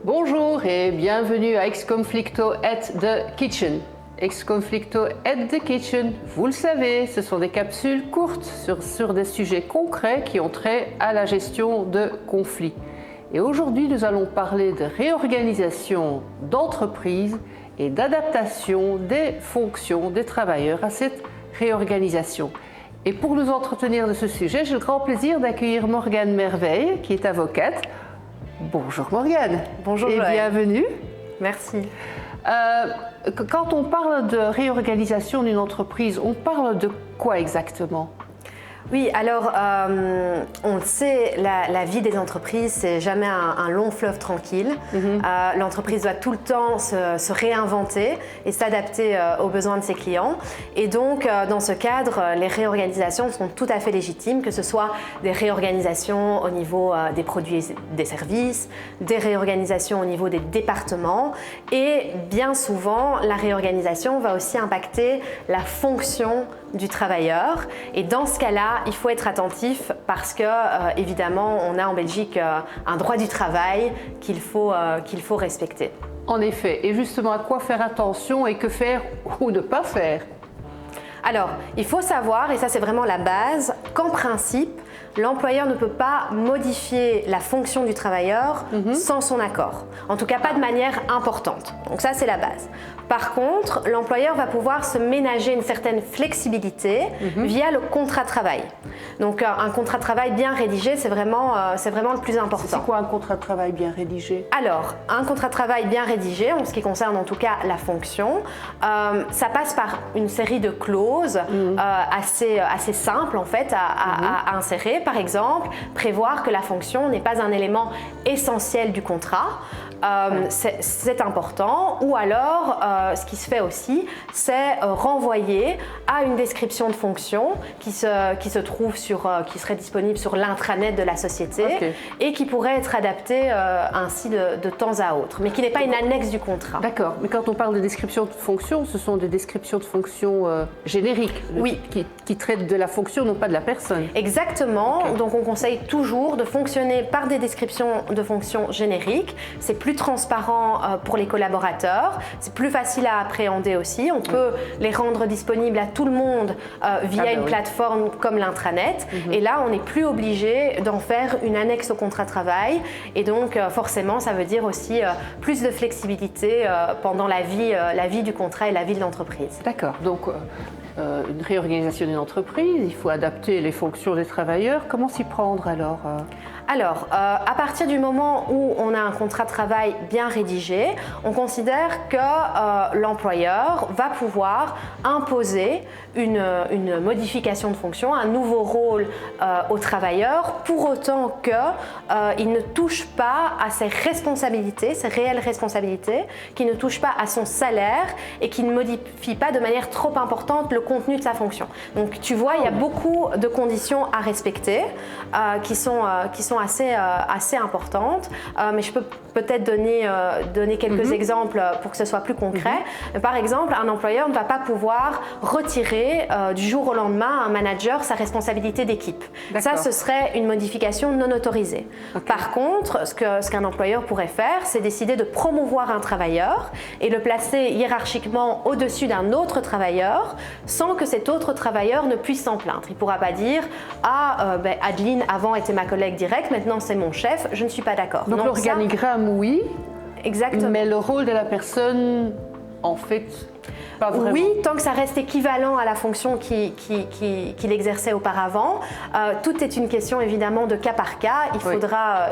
Bonjour et bienvenue à Ex-Conflicto at the Kitchen. Ex-Conflicto at the Kitchen, vous le savez, ce sont des capsules courtes sur des sujets concrets qui ont trait à la gestion de conflits. Et aujourd'hui, nous allons parler de réorganisation d'entreprise et d'adaptation des fonctions des travailleurs à cette réorganisation. Et pour nous entretenir de ce sujet, j'ai le grand plaisir d'accueillir Morgane Merveille, qui est avocate. Bonjour Morgane. Bonjour et Joëlle. Bienvenue. Merci. Quand on parle de réorganisation d'une entreprise, on parle de quoi exactement ? Oui, alors on le sait, la vie des entreprises, c'est jamais un long fleuve tranquille. L'entreprise doit tout le temps se réinventer et s'adapter aux besoins de ses clients. Et donc, dans ce cadre, les réorganisations sont tout à fait légitimes, que ce soit des réorganisations au niveau des produits et des services, des réorganisations au niveau des départements. Et bien souvent, la réorganisation va aussi impacter la fonction du travailleur. Et dans ce cas-là, il faut être attentif parce que, évidemment, on a en Belgique un droit du travail qu'il faut respecter. En effet, et justement à quoi faire attention et que faire ou ne pas faire ? Alors, il faut savoir, et ça c'est vraiment la base, qu'en principe, l'employeur ne peut pas modifier la fonction du travailleur sans son accord. En tout cas, pas de manière importante. Donc ça, c'est la base. Par contre, l'employeur va pouvoir se ménager une certaine flexibilité via le contrat de travail. Donc un contrat de travail bien rédigé, c'est vraiment le plus important. C'est quoi un contrat de travail bien rédigé ? Alors, un contrat de travail bien rédigé, en ce qui concerne en tout cas la fonction, ça passe par une série de clauses assez simples en fait à insérer. Par exemple, prévoir que la fonction n'est pas un élément essentiel du contrat. C'est important. Ou alors, ce qui se fait aussi, c'est renvoyer à une description de fonction qui se trouve qui serait disponible sur l'intranet de la société et qui pourrait être adaptée ainsi de temps à autre, mais qui n'est pas une annexe du contrat. D'accord, mais quand on parle de description de fonction, ce sont des descriptions de fonction génériques, oui, qui traitent de la fonction, non pas de la personne. Exactement, donc on conseille toujours de fonctionner par des descriptions de fonctions génériques. C'est plus transparent pour les collaborateurs, c'est plus facile à appréhender aussi. On peut les rendre disponibles à tout le monde via une plateforme comme l'intranet. Et là, on n'est plus obligé d'en faire une annexe au contrat de travail. Et donc, forcément, ça veut dire aussi plus de flexibilité pendant la vie du contrat et la vie de l'entreprise. D'accord, donc une réorganisation d'une entreprise, il faut adapter les fonctions des travailleurs. Comment s'y prendre alors ? Alors, à partir du moment où on a un contrat de travail bien rédigé, on considère que l'employeur va pouvoir imposer une modification de fonction, un nouveau rôle au travailleur, pour autant qu'il ne touche pas à ses responsabilités, ses réelles responsabilités, qu'il ne touche pas à son salaire et qu'il ne modifie pas de manière trop importante le contenu de sa fonction. Donc tu vois, il y a beaucoup de conditions à respecter qui sont assez importantes, mais je peux peut-être donner quelques exemples pour que ce soit plus concret. Par exemple, un employeur ne va pas pouvoir retirer du jour au lendemain à un manager sa responsabilité d'équipe. Ça, ce serait une modification non autorisée. Par contre, ce qu'un employeur pourrait faire, c'est décider de promouvoir un travailleur et le placer hiérarchiquement au-dessus d'un autre travailleur sans que cet autre travailleur ne puisse s'en plaindre. Il ne pourra pas dire « Ah, Adeline avant était ma collègue directe, maintenant c'est mon chef, je ne suis pas d'accord ». Donc l'organigramme, oui, exactement. Mais le rôle de la personne, en fait, pas vraiment. Oui, tant que ça reste équivalent à la fonction qu'il exerçait auparavant. Tout est une question évidemment de cas par cas,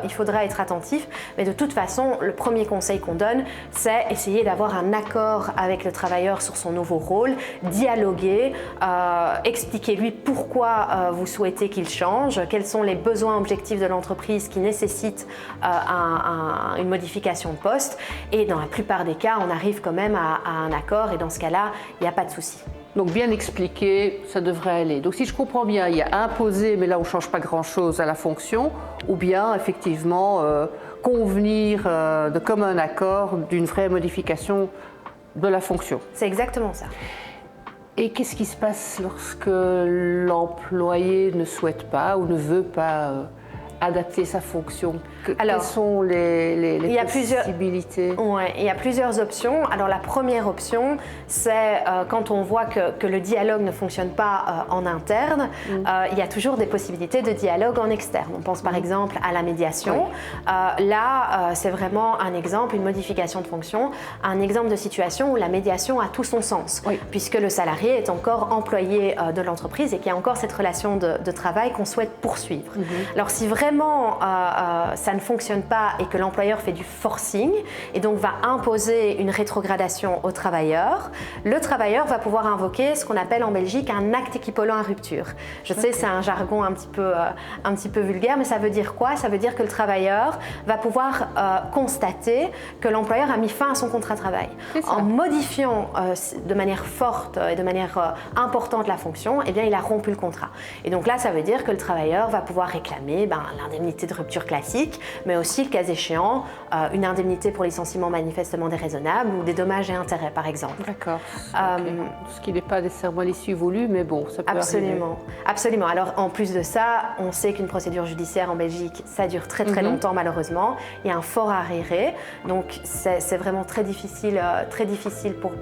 il faudra être attentif, mais de toute façon, le premier conseil qu'on donne, c'est essayer d'avoir un accord avec le travailleur sur son nouveau rôle, dialoguer, expliquez-lui pourquoi vous souhaitez qu'il change, quels sont les besoins objectifs de l'entreprise qui nécessitent une modification de poste, et dans la plupart des cas, on arrive quand même à un accord, et dans ce cas-là, il n'y a pas de souci. Donc bien expliqué, ça devrait aller. Donc si je comprends bien, il y a imposer, mais là on ne change pas grand-chose à la fonction, ou bien effectivement convenir de commun accord d'une vraie modification de la fonction. C'est exactement ça. Et qu'est-ce qui se passe lorsque l'employé ne souhaite pas ou ne veut pas adapter sa fonction? Alors, quelles sont les il y a possibilités? Ouais, il y a plusieurs options. Alors la première option, c'est quand on voit que le dialogue ne fonctionne pas en interne, il y a toujours des possibilités de dialogue en externe. On pense par exemple à la médiation. Là, c'est vraiment un exemple, une modification de fonction, un exemple de situation où la médiation a tout son sens, puisque le salarié est encore employé de l'entreprise et qu'il y a encore cette relation de travail qu'on souhaite poursuivre. Alors si vraiment ça ne fonctionne pas et que l'employeur fait du forcing et donc va imposer une rétrogradation au travailleur, le travailleur va pouvoir invoquer ce qu'on appelle en Belgique un acte équivalent à rupture. Je sais, c'est un jargon un petit peu vulgaire, mais ça veut dire quoi? Ça veut dire que le travailleur va pouvoir constater que l'employeur a mis fin à son contrat de travail. En modifiant de manière forte et de manière importante la fonction, eh bien, il a rompu le contrat. Et donc là, ça veut dire que le travailleur va pouvoir réclamer l'indemnité de rupture classique, mais aussi, le cas échéant, une indemnité pour licenciement manifestement déraisonnable ou des dommages et intérêts, par exemple. D'accord. Ce qui n'est pas nécessairement l'issue voulue, mais bon, ça peut arriver. Absolument. Alors, en plus de ça, on sait qu'une procédure judiciaire en Belgique, ça dure très longtemps, malheureusement. Il y a un fort arriéré, donc c'est vraiment très difficile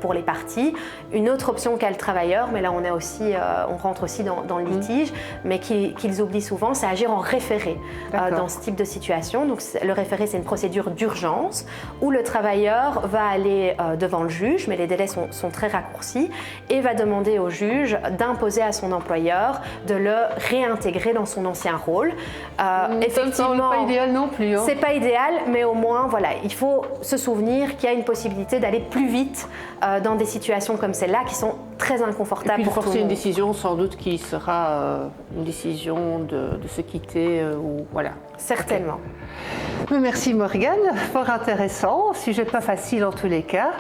pour les parties. Une autre option qu'a le travailleur, mais là on rentre aussi dans le litige, mais qu'ils oublient souvent, c'est agir en référé dans ce type de situation. Donc le référé, c'est une procédure d'urgence où le travailleur va aller devant le juge, mais les délais sont très raccourcis, et va demander au juge d'imposer à son employeur de le réintégrer dans son ancien rôle. Effectivement, c'est pas idéal non plus. C'est pas idéal, mais au moins, voilà, il faut se souvenir qu'il y a une possibilité d'aller plus vite dans des situations comme celle-là qui sont très inconfortables pour tout le monde. Une décision sans doute qui sera une décision de se quitter ou voilà. Certainement. Merci Morgane, fort intéressant, sujet pas facile en tous les cas.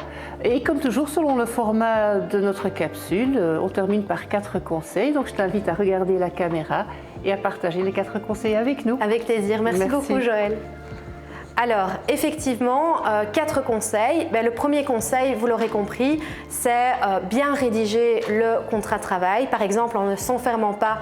Et comme toujours, selon le format de notre capsule, on termine par 4 conseils. Donc je t'invite à regarder la caméra et à partager les 4 conseils avec nous. Avec plaisir. Merci beaucoup Joël. Alors, effectivement, 4 conseils. Le premier conseil, vous l'aurez compris, c'est bien rédiger le contrat de travail, par exemple en ne s'enfermant pas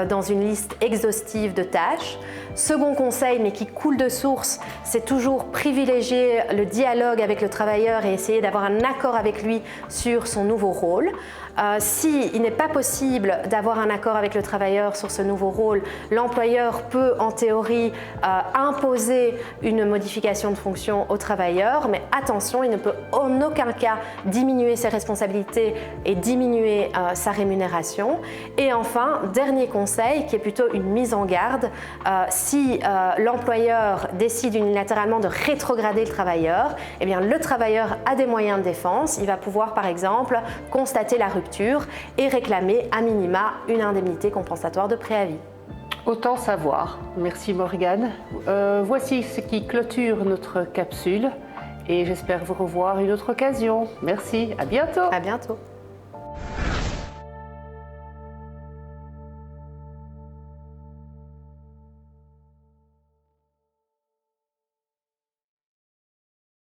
dans une liste exhaustive de tâches. Second conseil, mais qui coule de source, c'est toujours privilégier le dialogue avec le travailleur et essayer d'avoir un accord avec lui sur son nouveau rôle. S'il n'est pas possible d'avoir un accord avec le travailleur sur ce nouveau rôle, l'employeur peut en théorie imposer une modification de fonction au travailleur, mais attention, il ne peut en aucun cas diminuer ses responsabilités et diminuer sa rémunération. Et enfin, dernier conseil, qui est plutôt une mise en garde, si l'employeur décide unilatéralement de rétrograder le travailleur, eh bien, le travailleur a des moyens de défense. Il va pouvoir par exemple constater la rupture et réclamer à minima une indemnité compensatoire de préavis. Autant savoir. Merci Morgane. Voici ce qui clôture notre capsule et j'espère vous revoir une autre occasion. Merci, à bientôt. À bientôt.